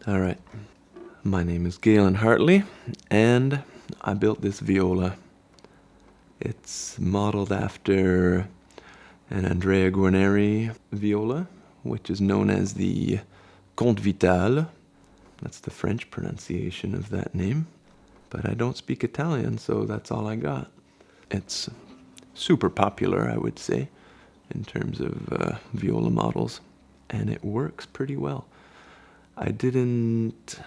All right, my name is Galen Hartley, and I built this viola. It's modeled after an Andrea Guarneri viola, which is known as the Comte Vital. That's the French pronunciation of that name. But I don't speak Italian, so that's all I got. It's super popular, I would say, in terms of viola models, and it works pretty well. I didn't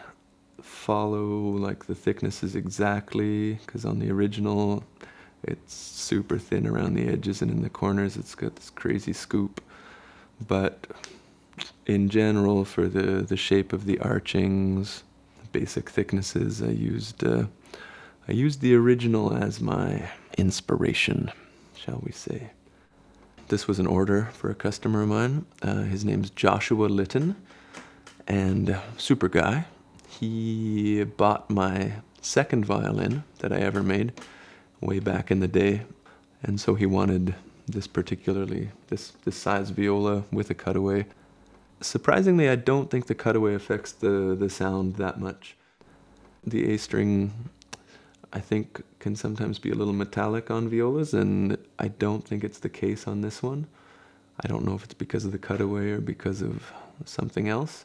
follow like the thicknesses exactly, because on the original it's super thin around the edges, and in the corners it's got this crazy scoop. But in general, for the shape of the archings, basic thicknesses, I used the original as my inspiration, shall we say. This was an order for a customer of mine. His name's Joshua Litton, and super guy. He bought my second violin that I ever made way back in the day, and so he wanted this size viola with a cutaway. Surprisingly, I don't think the cutaway affects the sound that much. The A string, I think, can sometimes be a little metallic on violas, and I don't think it's the case on this one. I don't know if it's because of the cutaway or because of something else.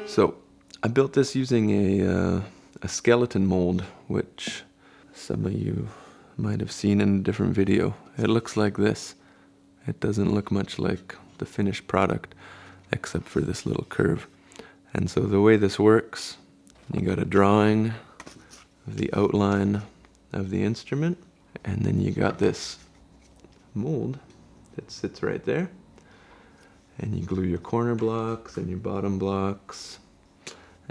So I built this using a skeleton mold, which some of you might have seen in a different video. It looks like this. It doesn't look much like the finished product, except for this little curve. And so the way this works, you got a drawing of the outline of the instrument, and then you got this mold that sits right there. And you glue your corner blocks and your bottom blocks,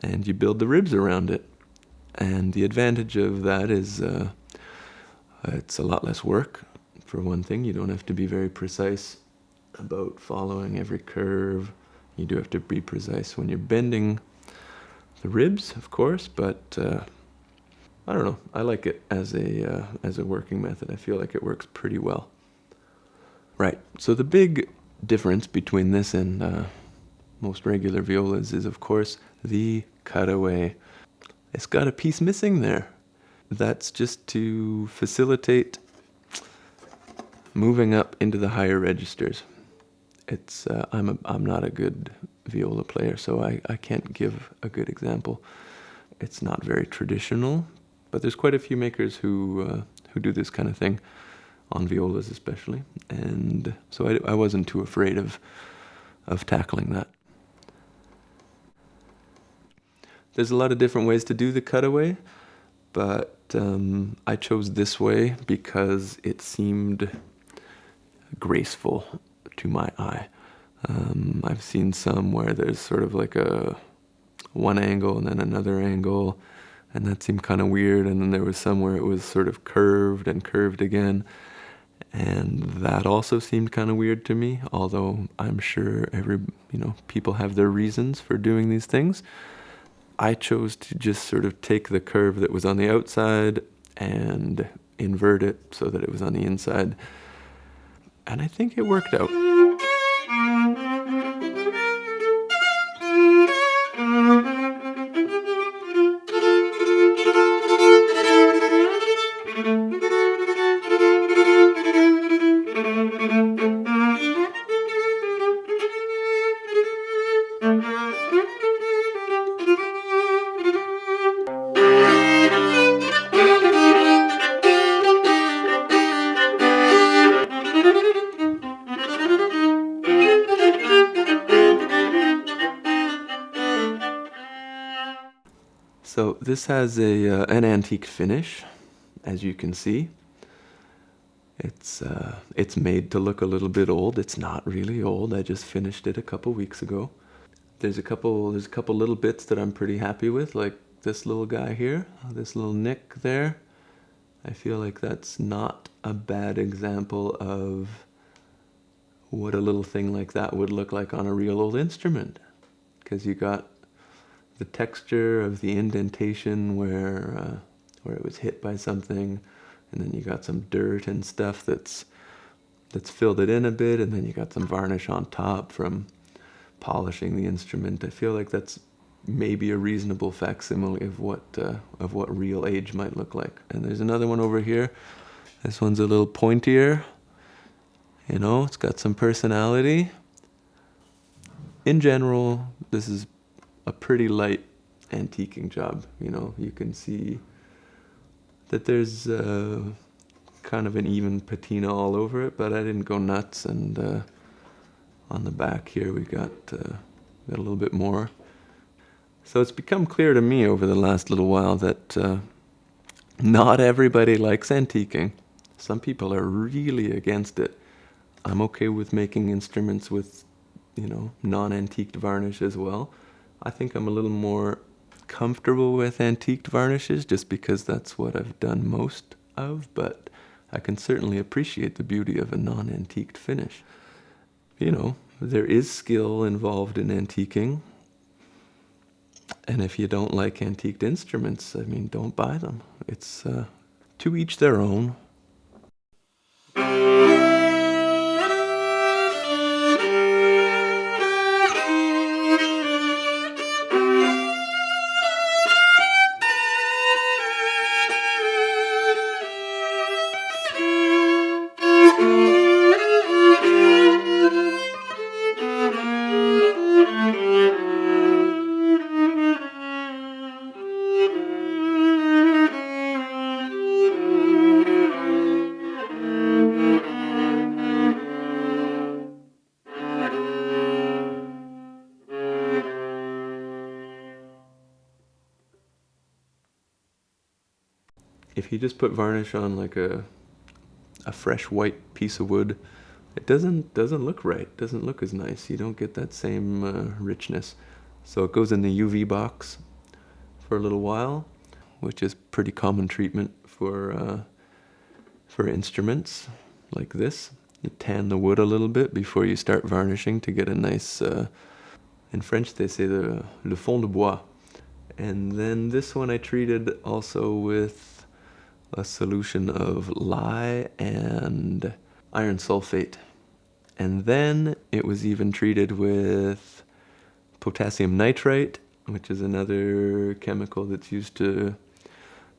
and you build the ribs around it. And the advantage of that is it's a lot less work. For one thing, you don't have to be very precise about following every curve. You do have to be precise when you're bending the ribs, of course, but I don't know. I like it as a working method. I feel like it works pretty well. Right, so the big difference between this and most regular violas is, of course, the cutaway. It's got a piece missing there. That's just to facilitate moving up into the higher registers. It's I'm not a good viola player, so I can't give a good example. It's not very traditional, but there's quite a few makers who do this kind of thing, on violas especially, and so I wasn't too afraid of tackling that. There's a lot of different ways to do the cutaway, but I chose this way because it seemed graceful to my eye. I've seen some where there's sort of like one angle and then another angle, and that seemed kind of weird, and then there was some where it was sort of curved and curved again, and that also seemed kind of weird to me, although I'm sure people have their reasons for doing these things. I chose to just sort of take the curve that was on the outside and invert it so that it was on the inside, and I think it worked out. So this has an antique finish, as you can see. It's made to look a little bit old. It's not really old. I just finished it a couple weeks ago. There's a couple little bits that I'm pretty happy with, like this little guy here, this little nick there. I feel like that's not a bad example of what a little thing like that would look like on a real old instrument, because you got the texture of the indentation where it was hit by something, and then you got some dirt and stuff that's filled it in a bit, and then you got some varnish on top from polishing the instrument. I feel like that's maybe a reasonable facsimile of what real age might look like. And there's another one over here. This one's a little pointier. You know, it's got some personality. In general, this is a pretty light antiquing job. You know, you can see that there's kind of an even patina all over it, but I didn't go nuts. And on the back here, we got a little bit more. So it's become clear to me over the last little while that not everybody likes antiquing. Some people are really against it. I'm okay with making instruments with, you know, non-antiqued varnish as well. I think I'm a little more comfortable with antiqued varnishes just because that's what I've done most of, but I can certainly appreciate the beauty of a non-antiqued finish. You know, there is skill involved in antiquing. And if you don't like antiqued instruments, I mean, don't buy them. It's to each their own. If you just put varnish on like a fresh white piece of wood, it doesn't look right. It doesn't look as nice. You don't get that same richness. So it goes in the UV box for a little while, which is pretty common treatment for instruments like this. You tan the wood a little bit before you start varnishing to get a nice, in French they say le fond de bois. And then this one I treated also with a solution of lye and iron sulfate. And then it was even treated with potassium nitrite, which is another chemical that's used to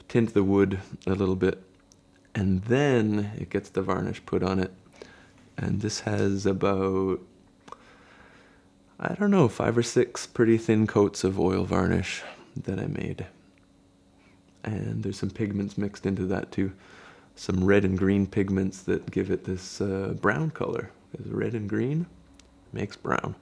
tint the wood a little bit. And then it gets the varnish put on it. And this has about, I don't know, 5 or 6 pretty thin coats of oil varnish that I made. And there's some pigments mixed into that too. Some red and green pigments that give it this brown color. Because red and green makes brown.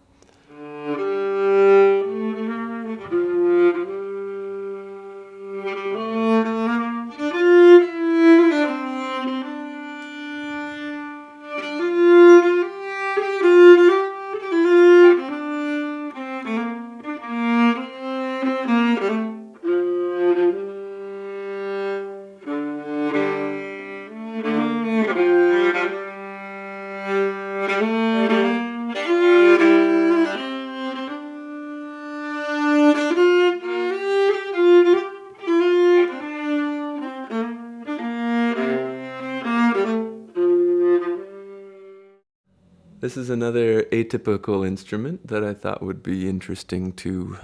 This is another atypical instrument that I thought would be interesting to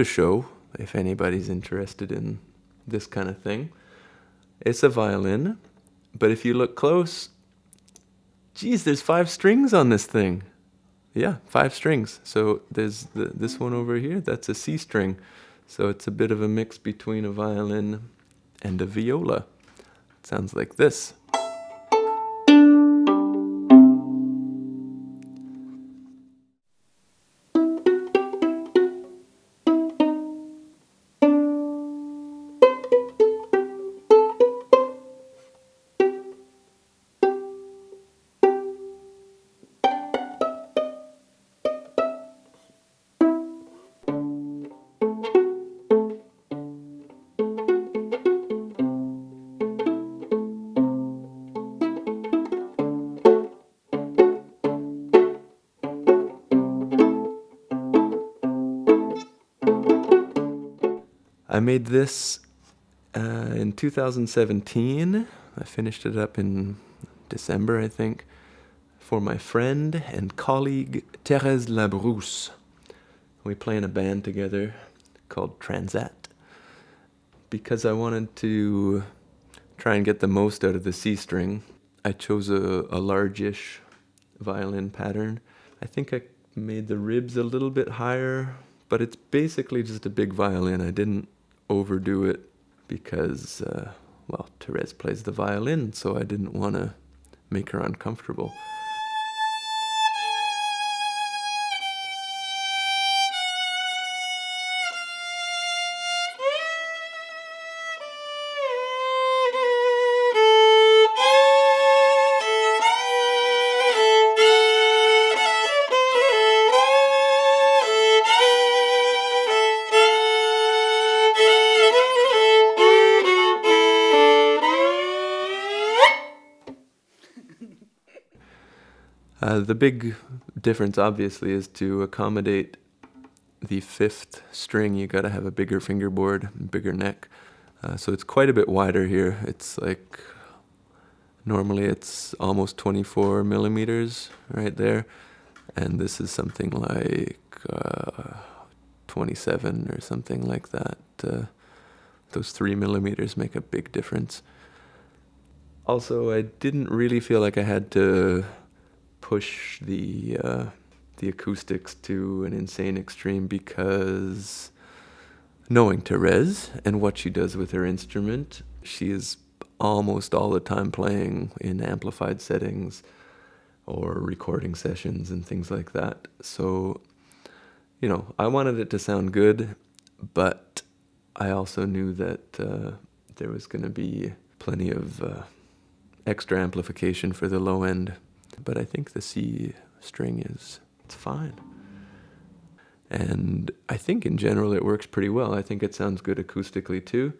show if anybody's interested in this kind of thing. It's a violin, but if you look close, geez, there's 5 strings on this thing. Yeah, 5 strings. So there's this one over here, that's a C string. So it's a bit of a mix between a violin and a viola. It sounds like this. I made this in 2017. I finished it up in December, I think, for my friend and colleague Thérèse Labrousse. We play in a band together called Transat because I wanted to try and get the most out of the C string. I chose a largish violin pattern. I think I made the ribs a little bit higher, but it's basically just a big violin. I didn't overdo it because, well, Thérèse plays the violin, so I didn't want to make her uncomfortable. The big difference, obviously, is to accommodate the fifth string. You got to have a bigger fingerboard, bigger neck. So it's quite a bit wider here. It's like, normally it's almost 24 millimeters right there. And this is something like 27 or something like that. Those 3 millimeters make a big difference. Also, I didn't really feel like I had to push the acoustics to an insane extreme because knowing Thérèse and what she does with her instrument, she is almost all the time playing in amplified settings or recording sessions and things like that. So, you know, I wanted it to sound good, but I also knew that there was going to be plenty of extra amplification for the low end. But I think the C string it's fine. And I think in general it works pretty well. I think it sounds good acoustically too.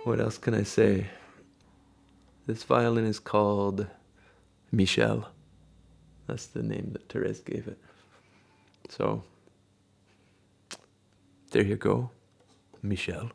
What else can I say? This violin is called Michel. That's the name that Thérèse gave it. So, there you go, Michel.